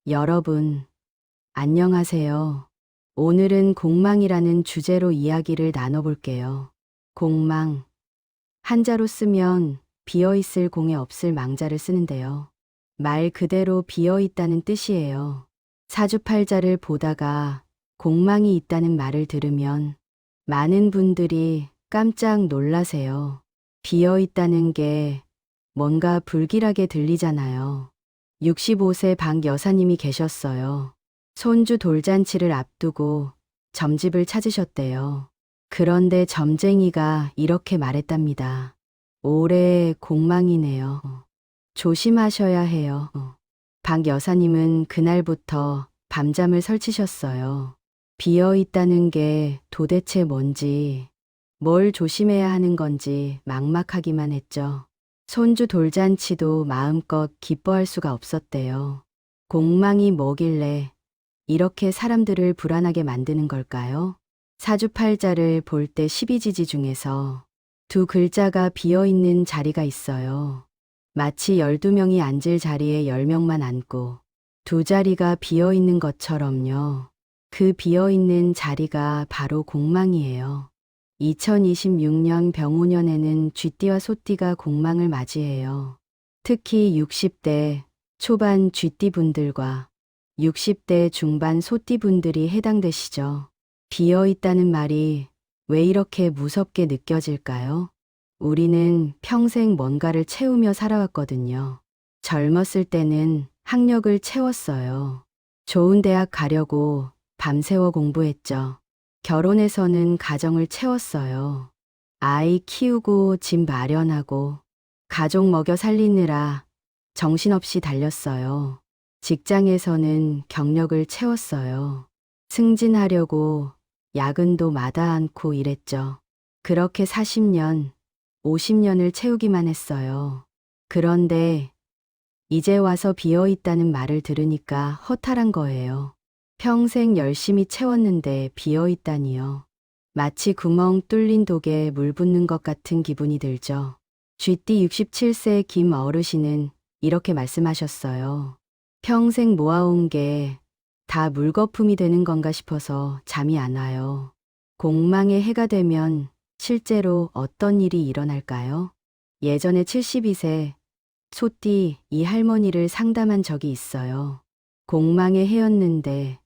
여러분, 안녕하세요. 오늘은 공망이라는 주제로 이야기를 나눠볼게요. 공망. 한자로 쓰면 비어있을 공에 없을 망자를 쓰는데요. 말 그대로 비어있다는 뜻이에요. 사주팔자를 보다가 공망이 있다는 말을 들으면 많은 분들이 깜짝 놀라세요. 비어있다는 게 뭔가 불길하게 들리잖아요. 65세 박 여사님이 계셨어요. 손주 돌잔치를 앞두고 점집을 찾으셨대요. 그런데 점쟁이가 이렇게 말했답니다. 올해 공망이네요. 조심하셔야 해요. 박 여사님은 그날부터 밤잠을 설치셨어요. 비어 있다는 게 도대체 뭔지, 뭘 조심해야 하는 건지 막막하기만 했죠. 손주 돌잔치도 마음껏 기뻐할 수가 없었대요. 공망이 뭐길래 이렇게 사람들을 불안하게 만드는 걸까요? 사주팔자를 볼 때 12지지 중에서 두 글자가 비어있는 자리가 있어요. 마치 12명이 앉을 자리에 10명만 앉고 두 자리가 비어있는 것처럼요. 그 비어있는 자리가 바로 공망이에요. 2026년 병오년에는 쥐띠와 소띠가 공망을 맞이해요. 특히 60대 초반 쥐띠 분들과 60대 중반 소띠 분들이 해당되시죠. 비어있다는 말이 왜 이렇게 무섭게 느껴질까요? 우리는 평생 뭔가를 채우며 살아왔거든요. 젊었을 때는 학력을 채웠어요. 좋은 대학 가려고 밤새워 공부했죠. 결혼해서는 가정을 채웠어요. 아이 키우고 집 마련하고 가족 먹여 살리느라 정신없이 달렸어요. 직장에서는 경력을 채웠어요. 승진하려고 야근도 마다 않고 일했죠. 그렇게 40년, 50년을 채우기만 했어요. 그런데 이제 와서 비어있다는 말을 들으니까 허탈한 거예요. 평생 열심히 채웠는데 비어있다니요. 마치 구멍 뚫린 독에 물 붓는 것 같은 기분이 들죠. 쥐띠 67세 김 어르신은 이렇게 말씀하셨어요. 평생 모아온 게 다 물거품이 되는 건가 싶어서 잠이 안 와요. 공망의 해가 되면 실제로 어떤 일이 일어날까요? 예전에 72세 소띠 이 할머니를 상담한 적이 있어요. 공망의 해였는데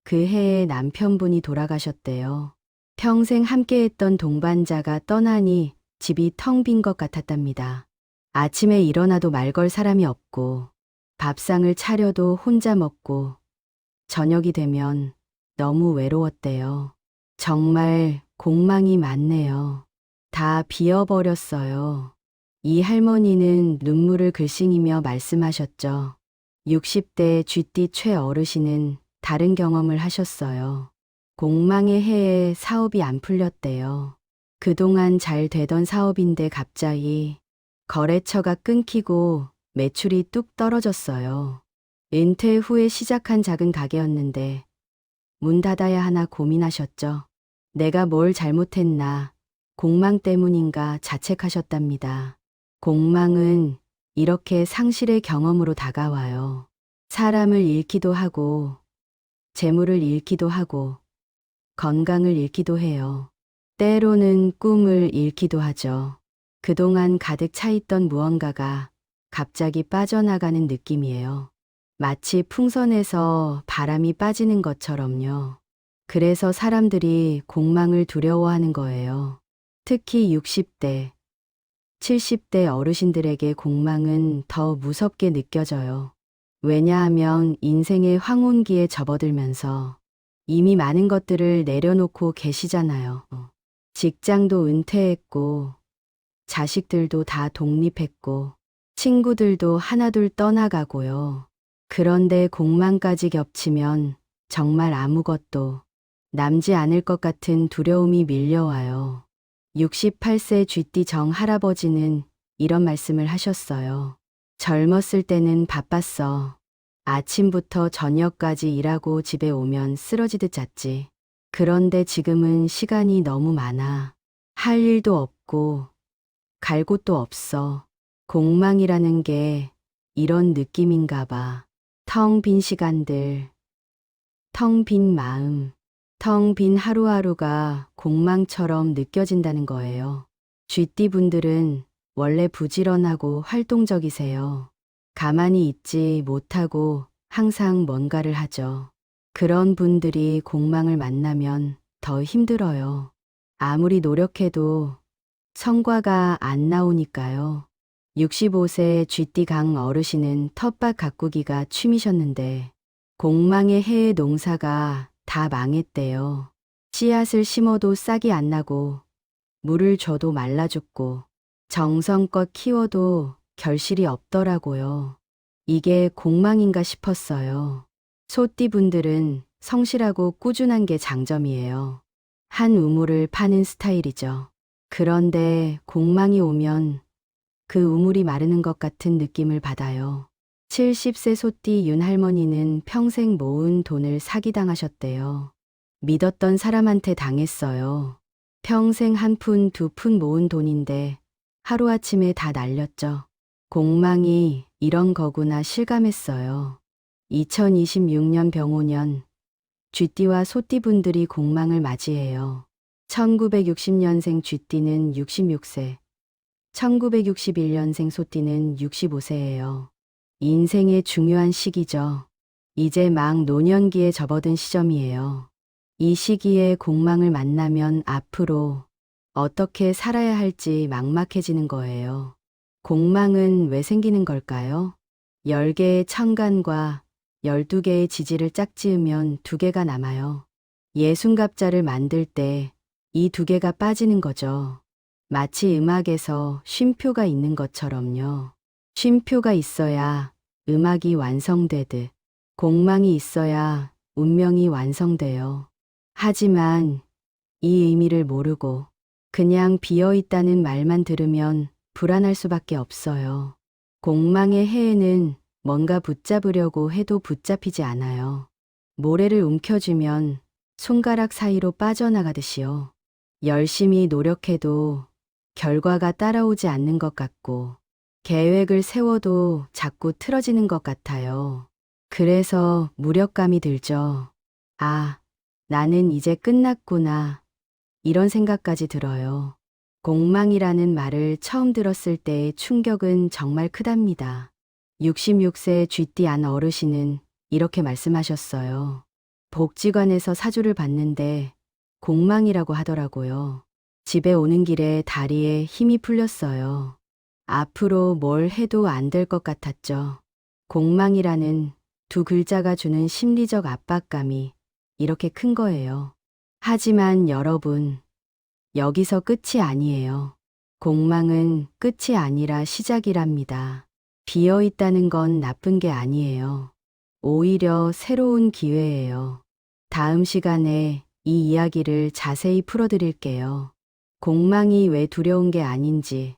그 해에 남편분이 돌아가셨대요. 평생 함께했던 동반자가 떠나니 집이 텅 빈 것 같았답니다. 아침에 일어나도 말 걸 사람이 없고 밥상을 차려도 혼자 먹고 저녁이 되면 너무 외로웠대요. 정말 공망이 많네요. 다 비어버렸어요. 이 할머니는 눈물을 글썽이며 말씀하셨죠. 60대 쥐띠 최 어르신은 다른 경험을 하셨어요. 공망의 해에 사업이 안 풀렸대요. 그동안 잘 되던 사업인데 갑자기 거래처가 끊기고 매출이 뚝 떨어졌어요. 은퇴 후에 시작한 작은 가게였는데 문 닫아야 하나 고민하셨죠. 내가 뭘 잘못했나, 공망 때문인가 자책하셨답니다. 공망은 이렇게 상실의 경험으로 다가와요. 사람을 잃기도 하고, 재물을 잃기도 하고, 건강을 잃기도 해요. 때로는 꿈을 잃기도 하죠. 그동안 가득 차있던 무언가가 갑자기 빠져나가는 느낌이에요. 마치 풍선에서 바람이 빠지는 것처럼요. 그래서 사람들이 공망을 두려워하는 거예요. 특히 60대, 70대 어르신들에게 공망은 더 무섭게 느껴져요. 왜냐하면 인생의 황혼기에 접어들면서 이미 많은 것들을 내려놓고 계시잖아요. 직장도 은퇴했고, 자식들도 다 독립했고, 친구들도 하나둘 떠나가고요. 그런데 공망까지 겹치면 정말 아무것도 남지 않을 것 같은 두려움이 밀려와요. 68세 쥐띠 정 할아버지는 이런 말씀을 하셨어요. 젊었을 때는 바빴어. 아침부터 저녁까지 일하고 집에 오면 쓰러지듯 잤지. 그런데 지금은 시간이 너무 많아. 할 일도 없고 갈 곳도 없어. 공망이라는 게 이런 느낌인가 봐. 텅 빈 시간들, 텅 빈 마음, 텅 빈 하루하루가 공망처럼 느껴진다는 거예요. 쥐띠 분들은 원래 부지런하고 활동적이세요. 가만히 있지 못하고 항상 뭔가를 하죠. 그런 분들이 공망을 만나면 더 힘들어요. 아무리 노력해도 성과가 안 나오니까요. 65세 쥐띠 강 어르신은 텃밭 가꾸기가 취미셨는데 공망의 해의 농사가 다 망했대요. 씨앗을 심어도 싹이 안 나고 물을 줘도 말라 죽고 정성껏 키워도 결실이 없더라고요. 이게 공망인가 싶었어요. 소띠분들은 성실하고 꾸준한 게 장점이에요. 한 우물을 파는 스타일이죠. 그런데 공망이 오면 그 우물이 마르는 것 같은 느낌을 받아요. 70세 소띠 윤 할머니는 평생 모은 돈을 사기당하셨대요. 믿었던 사람한테 당했어요. 평생 한 푼, 두 푼 모은 돈인데 하루아침에 다 날렸죠. 공망이 이런 거구나 실감했어요. 2026년 병오년 쥐띠와 소띠분들이 공망을 맞이해요. 1960년생 쥐띠는 66세, 1961년생 소띠는 65세예요. 인생의 중요한 시기죠. 이제 막 노년기에 접어든 시점이에요. 이 시기에 공망을 만나면 앞으로 어떻게 살아야 할지 막막해지는 거예요. 공망은 왜 생기는 걸까요? 10개의 천간과 12개의 지지를 짝지으면 2개가 남아요. 예순갑자를 만들 때 이 2개가 빠지는 거죠. 마치 음악에서 쉼표가 있는 것처럼요. 쉼표가 있어야 음악이 완성되듯 공망이 있어야 운명이 완성돼요. 하지만 이 의미를 모르고 그냥 비어있다는 말만 들으면 불안할 수밖에 없어요. 공망의 해에는 뭔가 붙잡으려고 해도 붙잡히지 않아요. 모래를 움켜쥐면 손가락 사이로 빠져나가듯이요. 열심히 노력해도 결과가 따라오지 않는 것 같고 계획을 세워도 자꾸 틀어지는 것 같아요. 그래서 무력감이 들죠. 아, 나는 이제 끝났구나. 이런 생각까지 들어요. 공망이라는 말을 처음 들었을 때의 충격은 정말 크답니다. 66세 쥐띠 안 어르신은 이렇게 말씀하셨어요. 복지관에서 사주를 봤는데 공망이라고 하더라고요. 집에 오는 길에 다리에 힘이 풀렸어요. 앞으로 뭘 해도 안 될 것 같았죠. 공망이라는 2글자가 주는 심리적 압박감이 이렇게 큰 거예요. 하지만 여러분, 여기서 끝이 아니에요. 공망은 끝이 아니라 시작이랍니다. 비어 있다는 건 나쁜 게 아니에요. 오히려 새로운 기회예요. 다음 시간에 이 이야기를 자세히 풀어드릴게요. 공망이 왜 두려운 게 아닌지,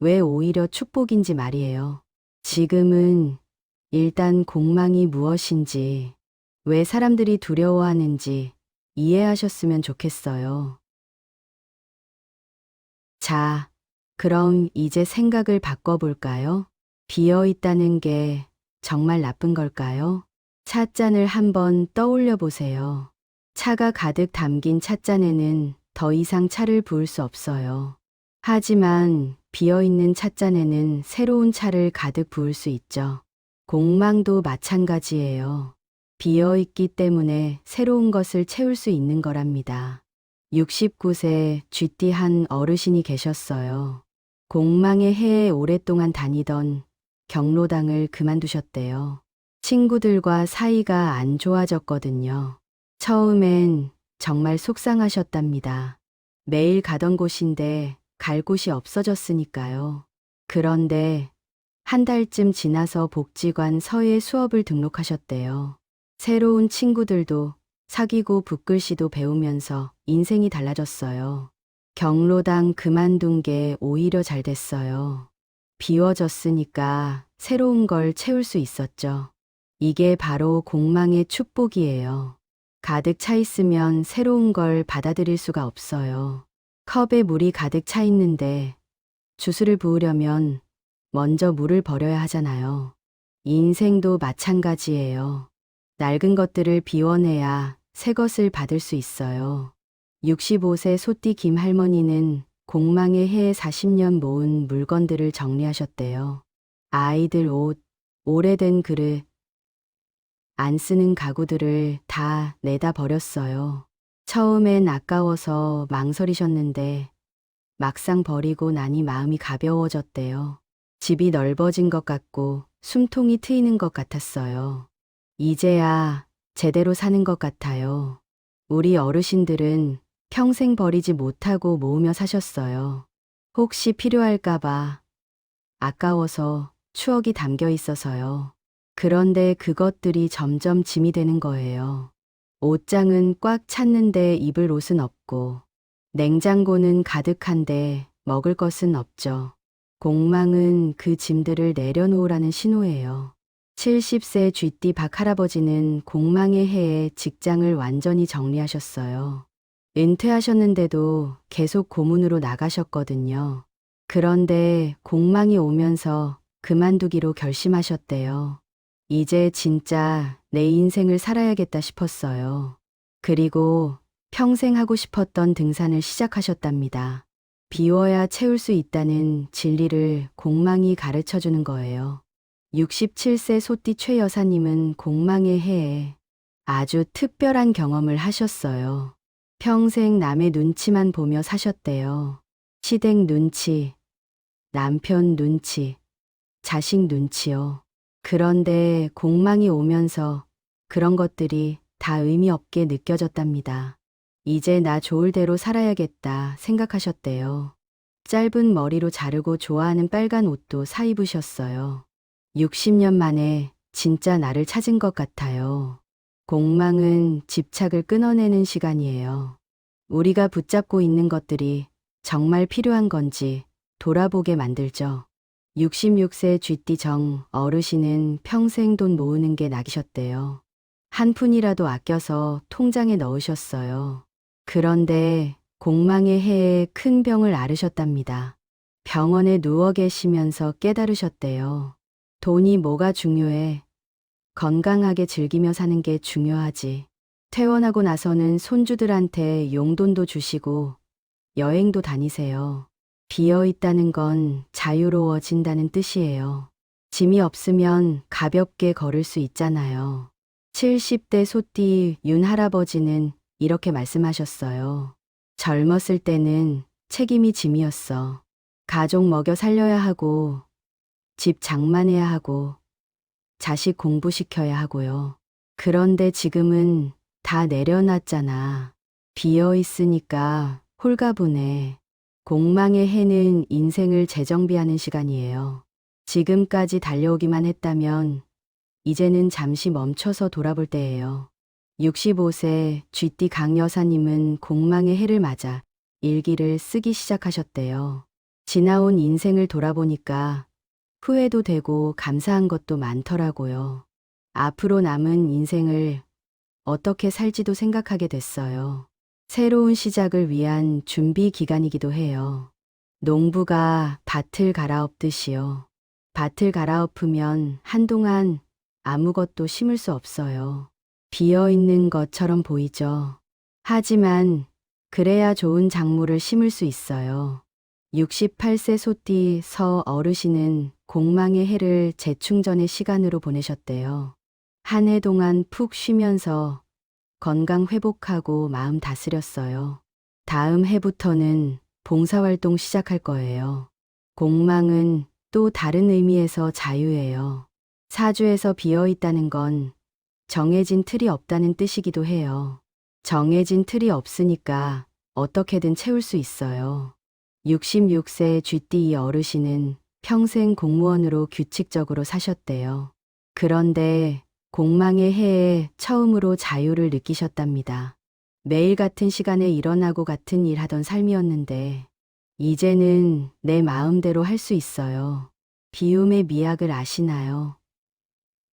왜 오히려 축복인지 말이에요. 지금은 일단 공망이 무엇인지, 왜 사람들이 두려워하는지 이해하셨으면 좋겠어요. 자, 그럼 이제 생각을 바꿔볼까요? 비어 있다는 게 정말 나쁜 걸까요? 찻잔을 한번 떠올려 보세요. 차가 가득 담긴 찻잔에는 더 이상 차를 부을 수 없어요. 하지만 비어있는 찻잔에는 새로운 차를 가득 부을 수 있죠. 공망도 마찬가지예요. 비어있기 때문에 새로운 것을 채울 수 있는 거랍니다. 69세 쥐띠 한 어르신이 계셨어요. 공망의 해에 오랫동안 다니던 경로당을 그만두셨대요. 친구들과 사이가 안 좋아졌거든요. 처음엔 정말 속상하셨답니다. 매일 가던 곳인데 갈 곳이 없어졌으니까요. 그런데 한 달쯤 지나서 복지관 서예 수업을 등록하셨대요. 새로운 친구들도 사귀고 붓글씨도 배우면서 인생이 달라졌어요. 경로당 그만둔 게 오히려 잘 됐어요. 비워졌으니까 새로운 걸 채울 수 있었죠. 이게 바로 공망의 축복이에요. 가득 차 있으면 새로운 걸 받아들일 수가 없어요. 컵에 물이 가득 차 있는데 주스를 부으려면 먼저 물을 버려야 하잖아요. 인생도 마찬가지예요. 낡은 것들을 비워내야 새 것을 받을 수 있어요. 65세 소띠 김 할머니는 공망의 해에 40년 모은 물건들을 정리하셨대요. 아이들 옷, 오래된 그릇, 안 쓰는 가구들을 다 내다 버렸어요. 처음엔 아까워서 망설이셨는데 막상 버리고 나니 마음이 가벼워졌대요. 집이 넓어진 것 같고 숨통이 트이는 것 같았어요. 이제야 제대로 사는 것 같아요. 우리 어르신들은 평생 버리지 못하고 모으며 사셨어요. 혹시 필요할까봐 아까워서 추억이 담겨 있어서요. 그런데 그것들이 점점 짐이 되는 거예요. 옷장은 꽉 찼는데 입을 옷은 없고, 냉장고는 가득한데 먹을 것은 없죠. 공망은 그 짐들을 내려놓으라는 신호예요. 70세 쥐띠 박 할아버지는 공망의 해에 직장을 완전히 정리하셨어요. 은퇴하셨는데도 계속 고문으로 나가셨거든요. 그런데 공망이 오면서 그만두기로 결심하셨대요. 이제 진짜 내 인생을 살아야겠다 싶었어요. 그리고 평생 하고 싶었던 등산을 시작하셨답니다. 비워야 채울 수 있다는 진리를 공망이 가르쳐 주는 거예요. 67세 소띠 최 여사님은 공망의 해에 아주 특별한 경험을 하셨어요. 평생 남의 눈치만 보며 사셨대요. 시댁 눈치, 남편 눈치, 자식 눈치요. 그런데 공망이 오면서 그런 것들이 다 의미 없게 느껴졌답니다. 이제 나 좋을 대로 살아야겠다 생각하셨대요. 짧은 머리로 자르고 좋아하는 빨간 옷도 사 입으셨어요. 60년 만에 진짜 나를 찾은 것 같아요. 공망은 집착을 끊어내는 시간이에요. 우리가 붙잡고 있는 것들이 정말 필요한 건지 돌아보게 만들죠. 66세 쥐띠 정 어르신은 평생 돈 모으는 게 낙이셨대요. 한 푼이라도 아껴서 통장에 넣으셨어요. 그런데 공망의 해에 큰 병을 앓으셨답니다. 병원에 누워 계시면서 깨달으셨대요. 돈이 뭐가 중요해. 건강하게 즐기며 사는 게 중요하지. 퇴원하고 나서는 손주들한테 용돈도 주시고 여행도 다니세요. 비어 있다는 건 자유로워진다는 뜻이에요. 짐이 없으면 가볍게 걸을 수 있잖아요. 70대 소띠 윤 할아버지는 이렇게 말씀하셨어요. 젊었을 때는 책임이 짐이었어. 가족 먹여 살려야 하고, 집 장만해야 하고, 자식 공부시켜야 하고요. 그런데 지금은 다 내려놨잖아. 비어 있으니까 홀가분해. 공망의 해는 인생을 재정비하는 시간이에요. 지금까지 달려오기만 했다면 이제는 잠시 멈춰서 돌아볼 때예요. 65세 쥐띠 강 여사님은 공망의 해를 맞아 일기를 쓰기 시작하셨대요. 지나온 인생을 돌아보니까 후회도 되고 감사한 것도 많더라고요. 앞으로 남은 인생을 어떻게 살지도 생각하게 됐어요. 새로운 시작을 위한 준비 기간이기도 해요. 농부가 밭을 갈아엎듯이요. 밭을 갈아엎으면 한동안 아무것도 심을 수 없어요. 비어 있는 것처럼 보이죠. 하지만 그래야 좋은 작물을 심을 수 있어요. 68세 소띠 서 어르신은 공망의 해를 재충전의 시간으로 보내셨대요. 한 해 동안 푹 쉬면서 건강 회복하고 마음 다스렸어요. 다음 해부터는 봉사활동 시작할 거예요. 공망은 또 다른 의미에서 자유예요. 사주에서 비어 있다는 건 정해진 틀이 없다는 뜻이기도 해요. 정해진 틀이 없으니까 어떻게든 채울 수 있어요. 66세 쥐띠 이 어르신은 평생 공무원으로 규칙적으로 사셨대요. 그런데 공망의 해에 처음으로 자유를 느끼셨답니다. 매일 같은 시간에 일어나고 같은 일 하던 삶이었는데 이제는 내 마음대로 할 수 있어요. 비움의 미학을 아시나요?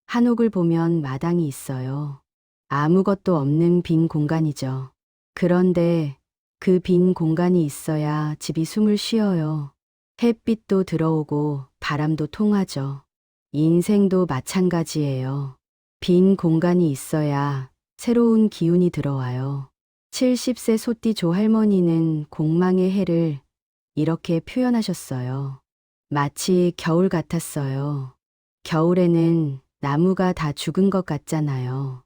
한옥을 보면 마당이 있어요. 아무것도 없는 빈 공간이죠. 그런데 그 빈 공간이 있어야 집이 숨을 쉬어요. 햇빛도 들어오고 바람도 통하죠. 인생도 마찬가지예요. 빈 공간이 있어야 새로운 기운이 들어와요. 70세 소띠 조할머니는 공망의 해를 이렇게 표현하셨어요. 마치 겨울 같았어요. 겨울에는 나무가 다 죽은 것 같잖아요.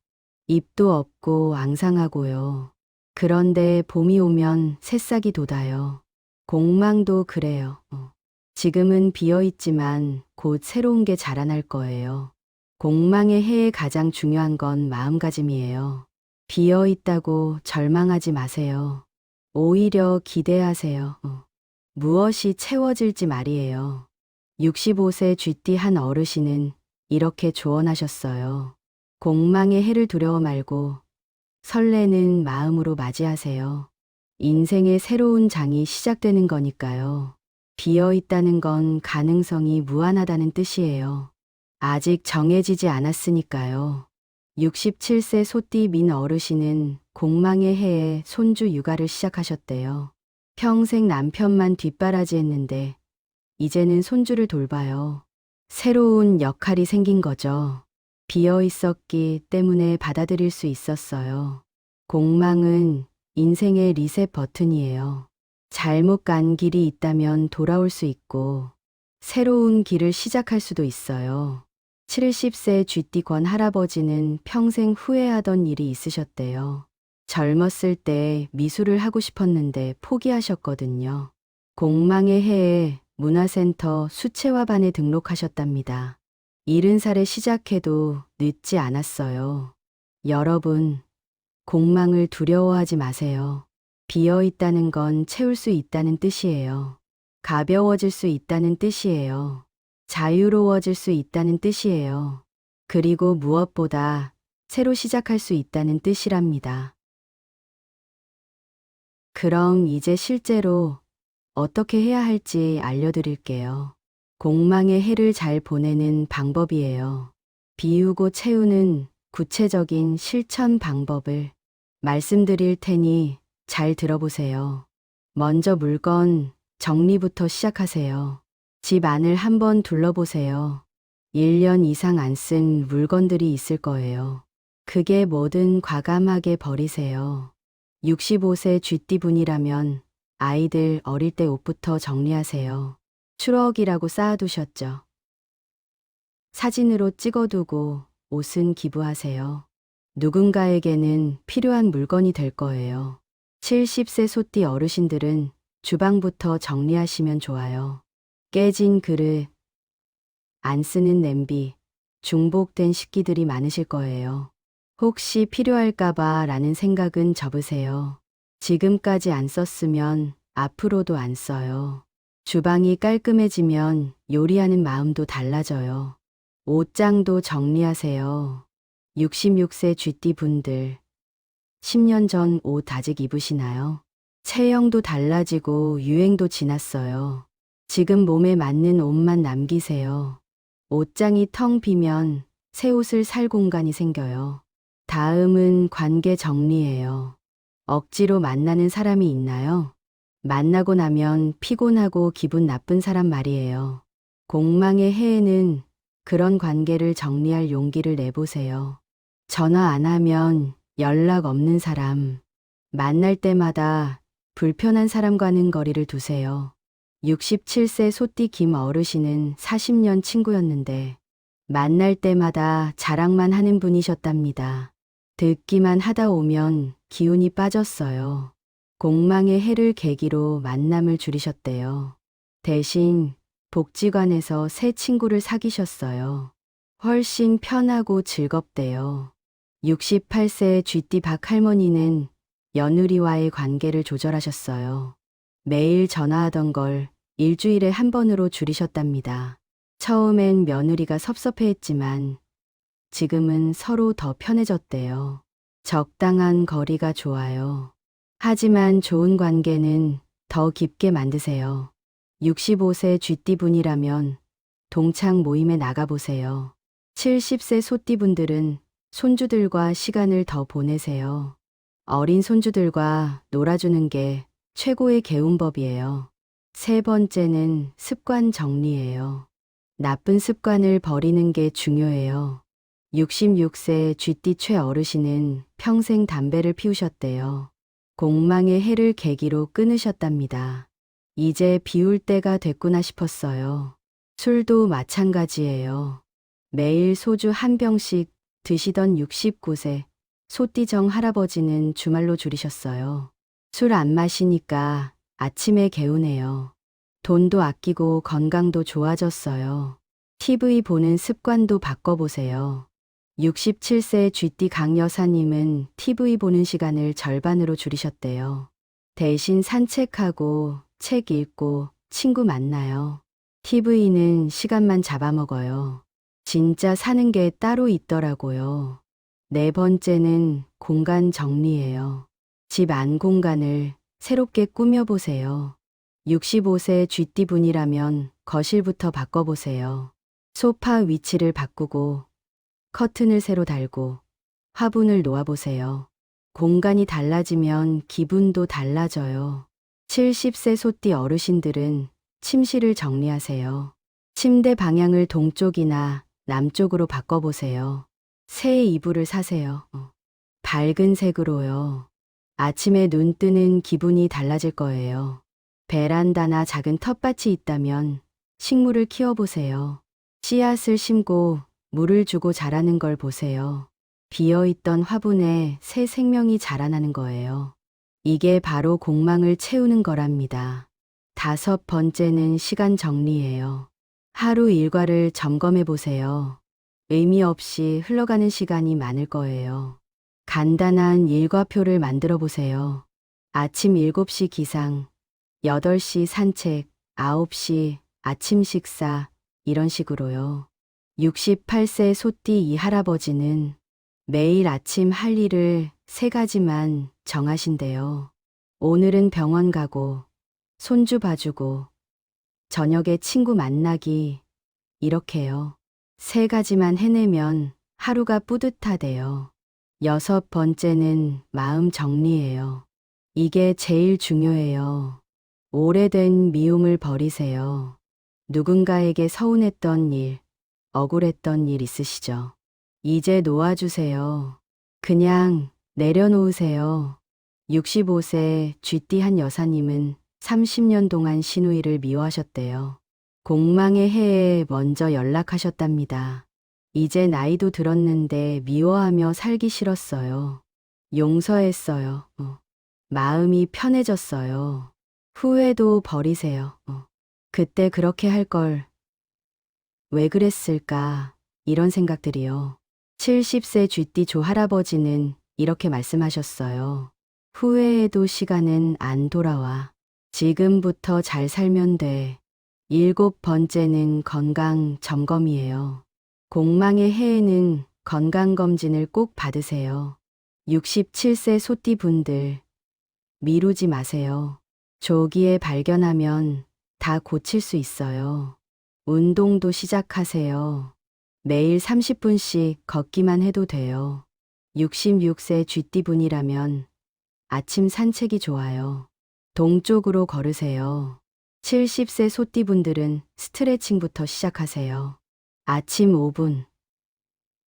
잎도 없고 앙상하고요. 그런데 봄이 오면 새싹이 돋아요. 공망도 그래요. 지금은 비어있지만 곧 새로운 게 자라날 거예요. 공망의 해에 가장 중요한 건 마음가짐이에요. 비어있다고 절망하지 마세요. 오히려 기대하세요. 무엇이 채워질지 말이에요. 65세 쥐띠 한 어르신은 이렇게 조언하셨어요. 공망의 해를 두려워 말고 설레는 마음으로 맞이하세요. 인생의 새로운 장이 시작되는 거니까요. 비어 있다는 건 가능성이 무한하다는 뜻이에요. 아직 정해지지 않았으니까요. 67세 소띠 민 어르신은 공망의 해에 손주 육아를 시작하셨대요. 평생 남편만 뒷바라지했는데 이제는 손주를 돌봐요. 새로운 역할이 생긴 거죠. 비어 있었기 때문에 받아들일 수 있었어요. 공망은 인생의 리셋 버튼이에요. 잘못 간 길이 있다면 돌아올 수 있고 새로운 길을 시작할 수도 있어요. 70세 쥐띠 권 할아버지는 평생 후회하던 일이 있으셨대요. 젊었을 때 미술을 하고 싶었는데 포기하셨거든요. 공망의 해에 문화센터 수채화반에 등록하셨답니다. 70살에 시작해도 늦지 않았어요. 여러분, 공망을 두려워하지 마세요. 비어 있다는 건 채울 수 있다는 뜻이에요. 가벼워질 수 있다는 뜻이에요. 자유로워질 수 있다는 뜻이에요. 그리고 무엇보다 새로 시작할 수 있다는 뜻이랍니다. 그럼 이제 실제로 어떻게 해야 할지 알려드릴게요. 공망의 해를 잘 보내는 방법이에요. 비우고 채우는 구체적인 실천 방법을 말씀드릴 테니 잘 들어보세요. 먼저 물건 정리부터 시작하세요. 집 안을 한번 둘러보세요. 1년 이상 안 쓴 물건들이 있을 거예요. 그게 뭐든 과감하게 버리세요. 65세 쥐띠 분이라면 아이들 어릴 때 옷부터 정리하세요. 추억이라고 쌓아두셨죠. 사진으로 찍어두고 옷은 기부하세요. 누군가에게는 필요한 물건이 될 거예요. 70세 소띠 어르신들은 주방부터 정리하시면 좋아요. 깨진 그릇, 안 쓰는 냄비, 중복된 식기들이 많으실 거예요. 혹시 필요할까봐 라는 생각은 접으세요. 지금까지 안 썼으면 앞으로도 안 써요. 주방이 깔끔해지면 요리하는 마음도 달라져요. 옷장도 정리하세요. 66세 쥐띠 분들, 10년 전 옷 아직 입으시나요? 체형도 달라지고 유행도 지났어요. 지금 몸에 맞는 옷만 남기세요. 옷장이 텅 비면 새 옷을 살 공간이 생겨요. 다음은 관계 정리예요. 억지로 만나는 사람이 있나요? 만나고 나면 피곤하고 기분 나쁜 사람 말이에요. 공망의 해에는 그런 관계를 정리할 용기를 내보세요. 전화 안 하면 연락 없는 사람, 만날 때마다 불편한 사람과는 거리를 두세요. 67세 소띠 김 어르신은 40년 친구였는데 만날 때마다 자랑만 하는 분이셨답니다. 듣기만 하다 오면 기운이 빠졌어요. 공망의 해를 계기로 만남을 줄이셨대요. 대신 복지관에서 새 친구를 사귀셨어요. 훨씬 편하고 즐겁대요. 68세 쥐띠 박 할머니는 며느리와의 관계를 조절하셨어요. 매일 전화하던 걸 일주일에 한 번으로 줄이셨답니다. 처음엔 며느리가 섭섭해했지만 지금은 서로 더 편해졌대요. 적당한 거리가 좋아요. 하지만 좋은 관계는 더 깊게 만드세요. 65세 쥐띠 분이라면 동창 모임에 나가보세요. 70세 소띠 분들은 손주들과 시간을 더 보내세요. 어린 손주들과 놀아주는 게 최고의 개운법이에요. 세 번째는 습관 정리예요. 나쁜 습관을 버리는 게 중요해요. 66세 쥐띠 최어르신은 평생 담배를 피우셨대요. 공망의 해를 계기로 끊으셨답니다. 이제 비울 때가 됐구나 싶었어요. 술도 마찬가지예요. 매일 소주 한 병씩 드시던 69세 소띠정 할아버지는 주말로 줄이셨어요. 술 안 마시니까 아침에 개운해요. 돈도 아끼고 건강도 좋아졌어요. TV 보는 습관도 바꿔보세요. 67세 쥐띠 강 여사님은 TV 보는 시간을 절반으로 줄이셨대요. 대신 산책하고 책 읽고 친구 만나요. TV는 시간만 잡아먹어요. 진짜 사는 게 따로 있더라고요. 네 번째는 공간 정리예요. 집 안 공간을 새롭게 꾸며보세요. 65세 쥐띠 분이라면 거실부터 바꿔보세요. 소파 위치를 바꾸고 커튼을 새로 달고 화분을 놓아보세요. 공간이 달라지면 기분도 달라져요. 70세 소띠 어르신들은 침실을 정리하세요. 침대 방향을 동쪽이나 남쪽으로 바꿔보세요. 새 이불을 사세요. 밝은 색으로요. 아침에 눈 뜨는 기분이 달라질 거예요. 베란다나 작은 텃밭이 있다면 식물을 키워보세요. 씨앗을 심고 물을 주고 자라는 걸 보세요. 비어있던 화분에 새 생명이 자라나는 거예요. 이게 바로 공망을 채우는 거랍니다. 다섯 번째는 시간 정리예요. 하루 일과를 점검해 보세요. 의미 없이 흘러가는 시간이 많을 거예요. 간단한 일과표를 만들어 보세요. 아침 7시 기상, 8시 산책, 9시 아침 식사, 이런 식으로요. 68세 소띠 이 할아버지는 매일 아침 할 일을 3가지만 정하신대요. 오늘은 병원 가고, 손주 봐주고, 저녁에 친구 만나기, 이렇게요. 3가지만 해내면 하루가 뿌듯하대요. 여섯 번째는 마음 정리예요. 이게 제일 중요해요. 오래된 미움을 버리세요. 누군가에게 서운했던 일, 억울했던 일 있으시죠? 이제 놓아주세요. 그냥 내려놓으세요. 65세 쥐띠 한 여사님은 30년 동안 시누이를 미워하셨대요. 공망의 해에 먼저 연락하셨답니다. 이제 나이도 들었는데 미워하며 살기 싫었어요. 용서했어요. 마음이 편해졌어요. 후회도 버리세요. 그때 그렇게 할 걸. 왜 그랬을까? 이런 생각들이요. 70세 쥐띠 조 할아버지는 이렇게 말씀하셨어요. 후회해도 시간은 안 돌아와. 지금부터 잘 살면 돼. 일곱 번째는 건강 점검이에요. 공망의 해에는 건강검진을 꼭 받으세요. 67세 소띠 분들, 미루지 마세요. 조기에 발견하면 다 고칠 수 있어요. 운동도 시작하세요. 매일 30분씩 걷기만 해도 돼요. 66세 쥐띠 분이라면 아침 산책이 좋아요. 동쪽으로 걸으세요. 70세 소띠 분들은 스트레칭부터 시작하세요. 아침 5분,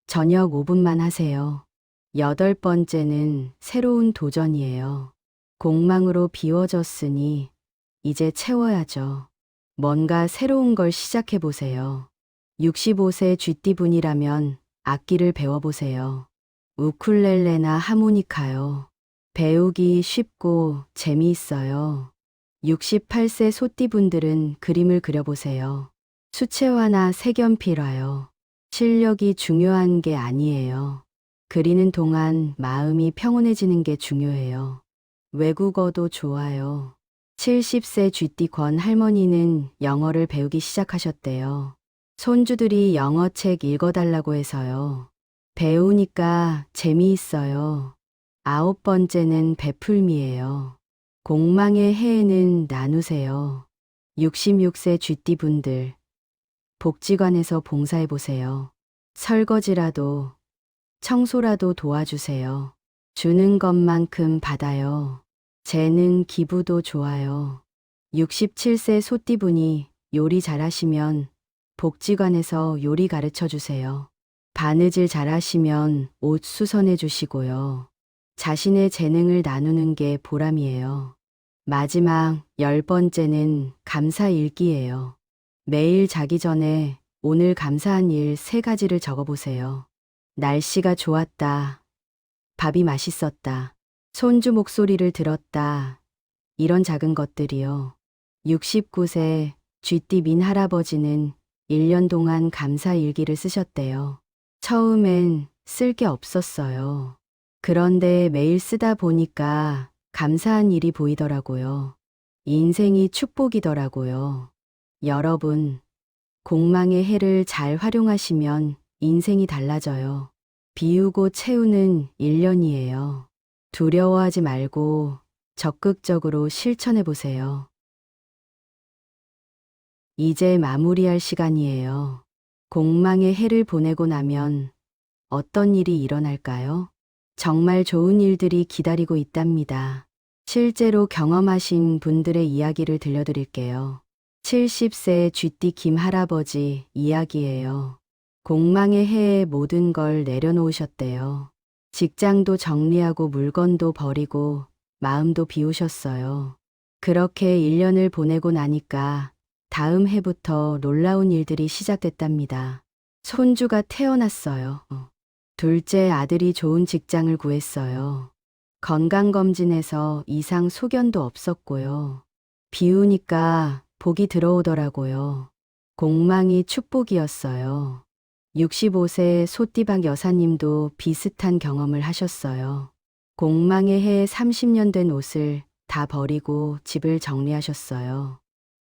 저녁 5분만 하세요. 여덟 번째는 새로운 도전이에요. 공망으로 비워졌으니 이제 채워야죠. 뭔가 새로운 걸 시작해 보세요. 65세 쥐띠 분이라면 악기를 배워보세요. 우쿨렐레나 하모니카요. 배우기 쉽고 재미있어요. 68세 소띠 분들은 그림을 그려보세요. 수채화나 색연필화요. 실력이 중요한 게 아니에요. 그리는 동안 마음이 평온해지는 게 중요해요. 외국어도 좋아요. 70세 쥐띠 권 할머니는 영어를 배우기 시작하셨대요. 손주들이 영어책 읽어달라고 해서요. 배우니까 재미있어요. 아홉 번째는 베풀미예요. 공망의 해에는 나누세요. 66세 쥐띠 분들, 복지관에서 봉사해보세요. 설거지라도, 청소라도 도와주세요. 주는 것만큼 받아요. 재능 기부도 좋아요. 67세 소띠분이 요리 잘하시면 복지관에서 요리 가르쳐 주세요. 바느질 잘하시면 옷 수선해 주시고요. 자신의 재능을 나누는 게 보람이에요. 마지막 10번째는 감사일기예요. 매일 자기 전에 오늘 감사한 일 3가지를 적어보세요. 날씨가 좋았다. 밥이 맛있었다. 손주 목소리를 들었다. 이런 작은 것들이요. 69세 쥐띠 민 할아버지는 1년 동안 감사일기를 쓰셨대요. 처음엔 쓸 게 없었어요. 그런데 매일 쓰다 보니까 감사한 일이 보이더라고요. 인생이 축복이더라고요. 여러분, 공망의 해를 잘 활용하시면 인생이 달라져요. 비우고 채우는 1년이에요. 두려워하지 말고 적극적으로 실천해 보세요. 이제 마무리할 시간이에요. 공망의 해를 보내고 나면 어떤 일이 일어날까요? 정말 좋은 일들이 기다리고 있답니다. 실제로 경험하신 분들의 이야기를 들려드릴게요. 70세 쥐띠 김 할아버지 이야기예요. 공망의 해에 모든 걸 내려놓으셨대요. 직장도 정리하고 물건도 버리고 마음도 비우셨어요. 그렇게 1년을 보내고 나니까 다음 해부터 놀라운 일들이 시작됐답니다. 손주가 태어났어요. 둘째 아들이 좋은 직장을 구했어요. 건강검진에서 이상 소견도 없었고요. 비우니까 복이 들어오더라고요. 공망이 축복이었어요. 65세 소띠박 여사님도 비슷한 경험을 하셨어요. 공망의 해에 30년 된 옷을 다 버리고 집을 정리하셨어요.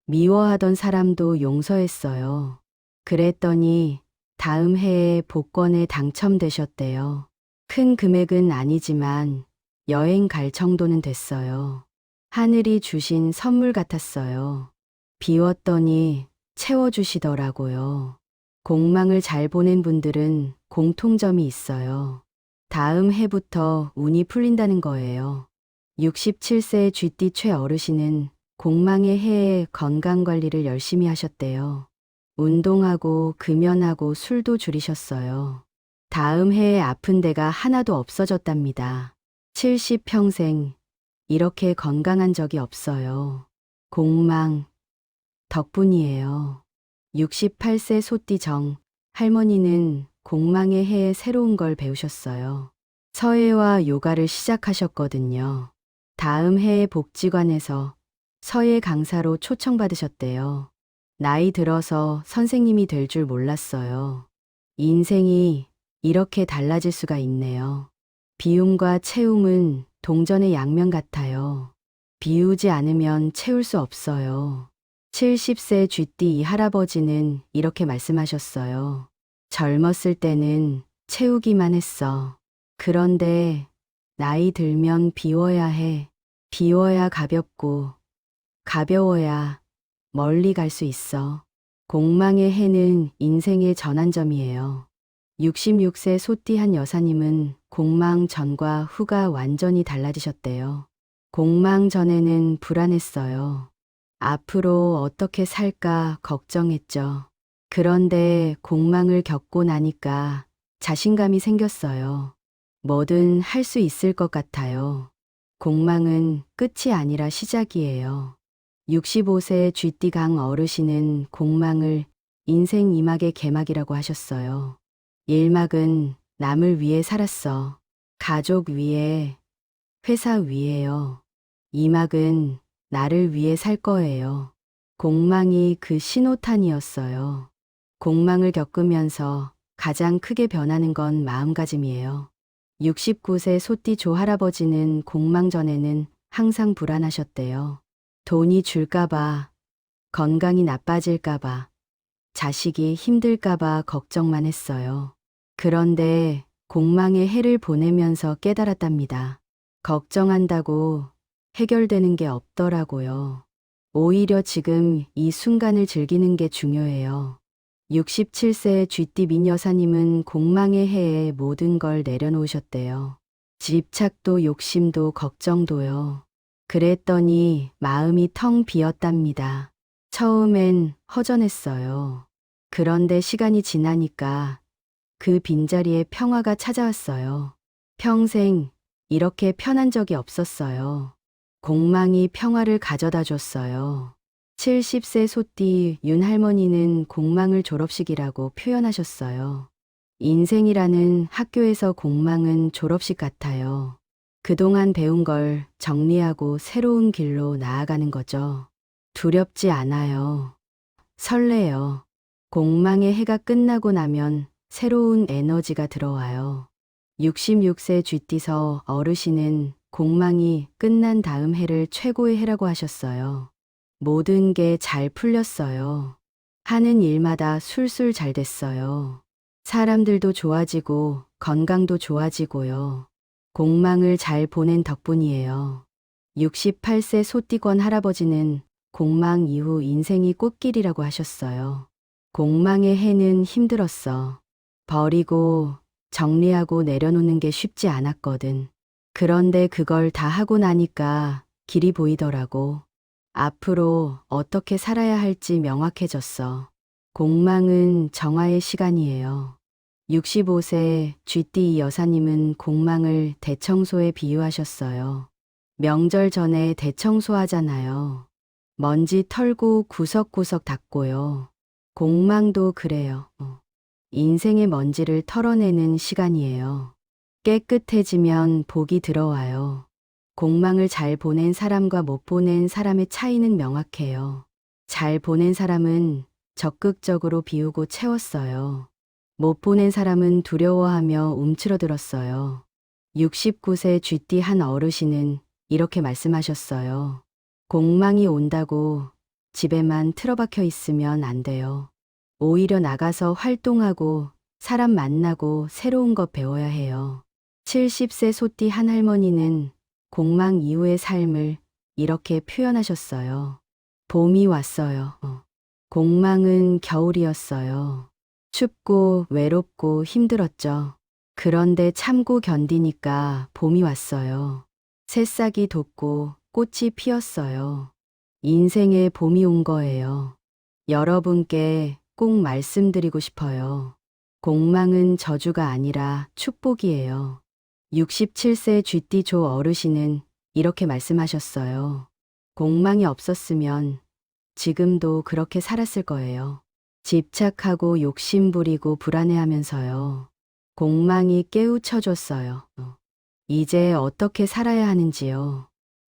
미워하던 사람도 용서했어요. 그랬더니 다음 해에 복권에 당첨되셨대요. 큰 금액은 아니지만 여행 갈 정도는 됐어요. 하늘이 주신 선물 같았어요. 비웠더니 채워주시더라고요. 공망을 잘 보낸 분들은 공통점이 있어요. 다음 해부터 운이 풀린다는 거예요. 67세 쥐띠 최 어르신은 공망의 해에 건강관리를 열심히 하셨대요. 운동하고 금연하고 술도 줄이셨어요. 다음 해에 아픈 데가 하나도 없어졌답니다. 70평생 이렇게 건강한 적이 없어요. 공망 덕분이에요. 68세 소띠 정 할머니는 공망의 해에 새로운 걸 배우셨어요. 서예와 요가를 시작하셨거든요. 다음 해에 복지관에서 서예 강사로 초청받으셨대요. 나이 들어서 선생님이 될 줄 몰랐어요. 인생이 이렇게 달라질 수가 있네요. 비움과 채움은 동전의 양면 같아요. 비우지 않으면 채울 수 없어요. 70세 쥐띠 이 할아버지는 이렇게 말씀하셨어요. 젊었을 때는 채우기만 했어. 그런데 나이 들면 비워야 해. 비워야 가볍고 가벼워야 멀리 갈 수 있어. 공망의 해는 인생의 전환점이에요. 66세 소띠 한 여사님은 공망 전과 후가 완전히 달라지셨대요. 공망 전에는 불안했어요. 앞으로 어떻게 살까 걱정했죠. 그런데 공망을 겪고 나니까 자신감이 생겼어요. 뭐든 할 수 있을 것 같아요. 공망은 끝이 아니라 시작이에요. 65세 쥐띠강 어르신은 공망을 인생 2막의 개막이라고 하셨어요. 1막은 남을 위해 살았어. 가족 위해, 회사 위해요. 2막은 나를 위해 살 거예요. 공망이 그 신호탄이었어요. 공망을 겪으면서 가장 크게 변하는 건 마음가짐이에요. 69세 소띠 조 할아버지는 공망 전에는 항상 불안하셨대요. 돈이 줄까봐, 건강이 나빠질까봐, 자식이 힘들까봐 걱정만 했어요. 그런데 공망의 해를 보내면서 깨달았답니다. 걱정한다고 해결되는 게 없더라고요. 오히려 지금 이 순간을 즐기는 게 중요해요. 67세 쥐띠 민 여사님은 공망의 해에 모든 걸 내려놓으셨대요. 집착도 욕심도 걱정도요. 그랬더니 마음이 텅 비었답니다. 처음엔 허전했어요. 그런데 시간이 지나니까 그 빈자리에 평화가 찾아왔어요. 평생 이렇게 편한 적이 없었어요. 공망이 평화를 가져다 줬어요. 70세 소띠 윤 할머니는 공망을 졸업식이라고 표현하셨어요. 인생이라는 학교에서 공망은 졸업식 같아요. 그동안 배운 걸 정리하고 새로운 길로 나아가는 거죠. 두렵지 않아요. 설레요. 공망의 해가 끝나고 나면 새로운 에너지가 들어와요. 66세 쥐띠서 어르신은 공망이 끝난 다음 해를 최고의 해라고 하셨어요. 모든 게 잘 풀렸어요. 하는 일마다 술술 잘 됐어요. 사람들도 좋아지고 건강도 좋아지고요. 공망을 잘 보낸 덕분이에요. 68세 소띠권 할아버지는 공망 이후 인생이 꽃길이라고 하셨어요. 공망의 해는 힘들었어. 버리고 정리하고 내려놓는 게 쉽지 않았거든. 그런데 그걸 다 하고 나니까 길이 보이더라고. 앞으로 어떻게 살아야 할지 명확해졌어. 공망은 정화의 시간이에요. 65세 쥐띠 여사님은 공망을 대청소에 비유하셨어요. 명절 전에 대청소 하잖아요. 먼지 털고 구석구석 닦고요. 공망도 그래요. 인생의 먼지를 털어내는 시간이에요. 깨끗해지면 복이 들어와요. 공망을 잘 보낸 사람과 못 보낸 사람의 차이는 명확해요. 잘 보낸 사람은 적극적으로 비우고 채웠어요. 못 보낸 사람은 두려워하며 움츠러들었어요. 69세 쥐띠 한 어르신은 이렇게 말씀하셨어요. 공망이 온다고 집에만 틀어박혀 있으면 안 돼요. 오히려 나가서 활동하고 사람 만나고 새로운 것 배워야 해요. 70세 소띠 한 할머니는 공망 이후의 삶을 이렇게 표현하셨어요. 봄이 왔어요. 공망은 겨울이었어요. 춥고 외롭고 힘들었죠. 그런데 참고 견디니까 봄이 왔어요. 새싹이 돋고 꽃이 피었어요. 인생에 봄이 온 거예요. 여러분께 꼭 말씀드리고 싶어요. 공망은 저주가 아니라 축복이에요. 67세 쥐띠 조 어르신은 이렇게 말씀하셨어요. 공망이 없었으면 지금도 그렇게 살았을 거예요. 집착하고 욕심 부리고 불안해하면서요. 공망이 깨우쳐줬어요. 이제 어떻게 살아야 하는지요.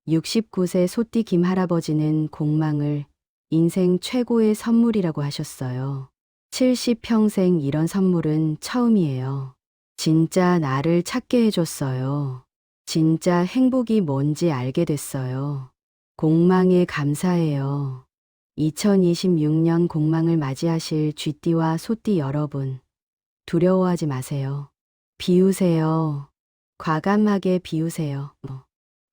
69세 소띠 김 할아버지는 공망을 인생 최고의 선물이라고 하셨어요. 70평생 이런 선물은 처음이에요. 진짜 나를 찾게 해줬어요. 진짜 행복이 뭔지 알게 됐어요. 공망에 감사해요. 2026년 공망을 맞이하실 쥐띠와 소띠 여러분, 두려워하지 마세요. 비우세요. 과감하게 비우세요.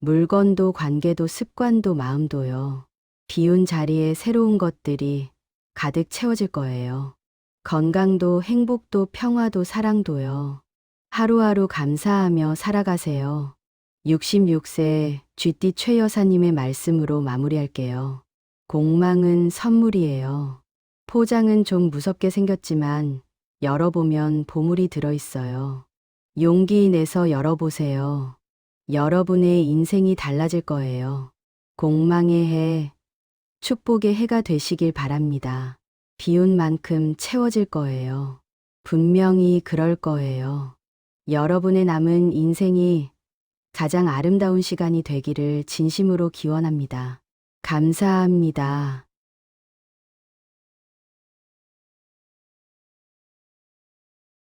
물건도 관계도 습관도 마음도요. 비운 자리에 새로운 것들이 가득 채워질 거예요. 건강도 행복도 평화도 사랑도요. 하루하루 감사하며 살아가세요. 66세 쥐띠 최 여사님의 말씀으로 마무리할게요. 공망은 선물이에요. 포장은 좀 무섭게 생겼지만 열어보면 보물이 들어있어요. 용기 내서 열어보세요. 여러분의 인생이 달라질 거예요. 공망의 해, 축복의 해가 되시길 바랍니다. 비운 만큼 채워질 거예요. 분명히 그럴 거예요. 여러분의 남은 인생이 가장 아름다운 시간이 되기를 진심으로 기원합니다. 감사합니다.